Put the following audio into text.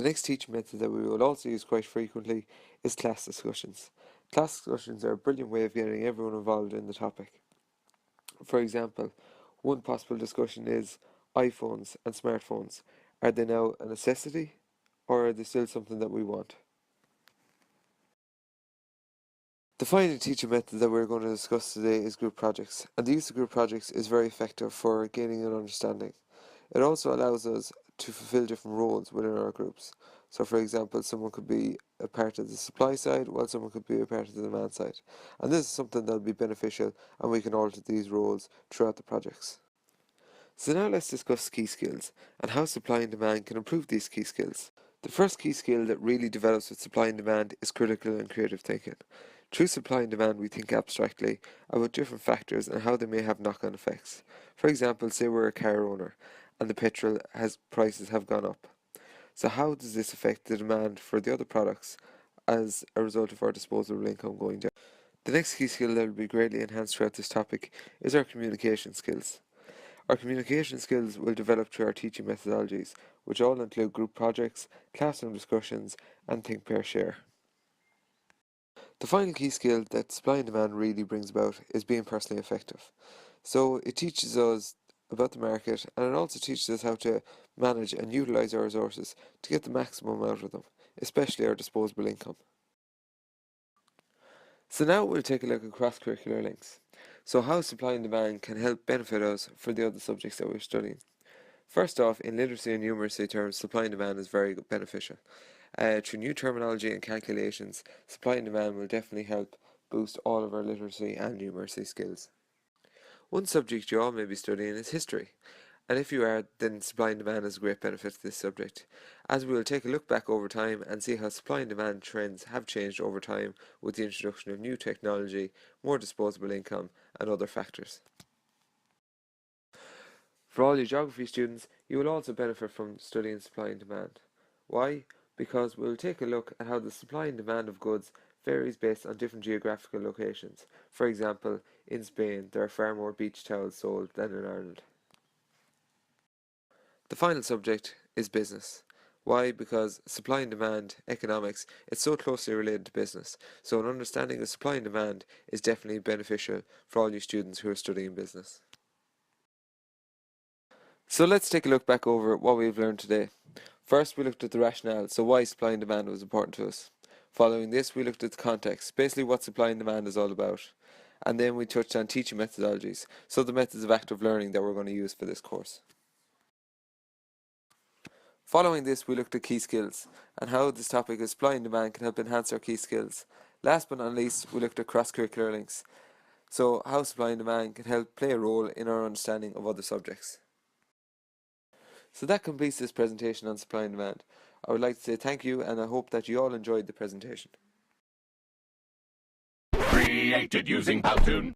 The next teaching method that we will also use quite frequently is class discussions. Class discussions are a brilliant way of getting everyone involved in the topic. For example, one possible discussion is iPhones and smartphones. Are they now a necessity, or are they still something that we want? The final teaching method that we're going to discuss today is group projects, and the use of group projects is very effective for gaining an understanding. It also allows us to fulfill different roles within our groups. So for example, someone could be a part of the supply side while someone could be a part of the demand side. And this is something that will be beneficial, and we can alter these roles throughout the projects. So now let's discuss key skills and how supply and demand can improve these key skills. The first key skill that really develops with supply and demand is critical and creative thinking. Through supply and demand, we think abstractly about different factors and how they may have knock-on effects. For example, say we're a car owner and the petrol prices have gone up. So how does this affect the demand for the other products as a result of our disposable income going down? The next key skill that will be greatly enhanced throughout this topic is our communication skills. Our communication skills will develop through our teaching methodologies, which all include group projects, classroom discussions, and think, pair, share. The final key skill that supply and demand really brings about is being personally effective. So it teaches us about the market, and it also teaches us how to manage and utilise our resources to get the maximum out of them, especially our disposable income. So now we'll take a look at cross-curricular links. So how supply and demand can help benefit us for the other subjects that we're studying. First off, in literacy and numeracy terms, supply and demand is very beneficial. Through new terminology and calculations, supply and demand will definitely help boost all of our literacy and numeracy skills. One subject you all may be studying is history, and if you are, then supply and demand is a great benefit to this subject, as we will take a look back over time and see how supply and demand trends have changed over time with the introduction of new technology, more disposable income, and other factors. For all you geography students, you will also benefit from studying supply and demand. Why? Because we will take a look at how the supply and demand of goods varies based on different geographical locations. For example, in Spain there are far more beach towels sold than in Ireland. The final subject is business. Why? Because supply and demand, economics, it's so closely related to business. So an understanding of supply and demand is definitely beneficial for all you students who are studying business. So let's take a look back over what we've learned today. First, we looked at the rationale, so why supply and demand was important to us. Following this, we looked at the context, basically what supply and demand is all about. And then we touched on teaching methodologies, so the methods of active learning that we're going to use for this course. Following this, we looked at key skills and how this topic of supply and demand can help enhance our key skills. Last but not least, we looked at cross-curricular links, so how supply and demand can help play a role in our understanding of other subjects. So that completes this presentation on supply and demand. I would like to say thank you, and I hope that you all enjoyed the presentation. Created using Powtoon.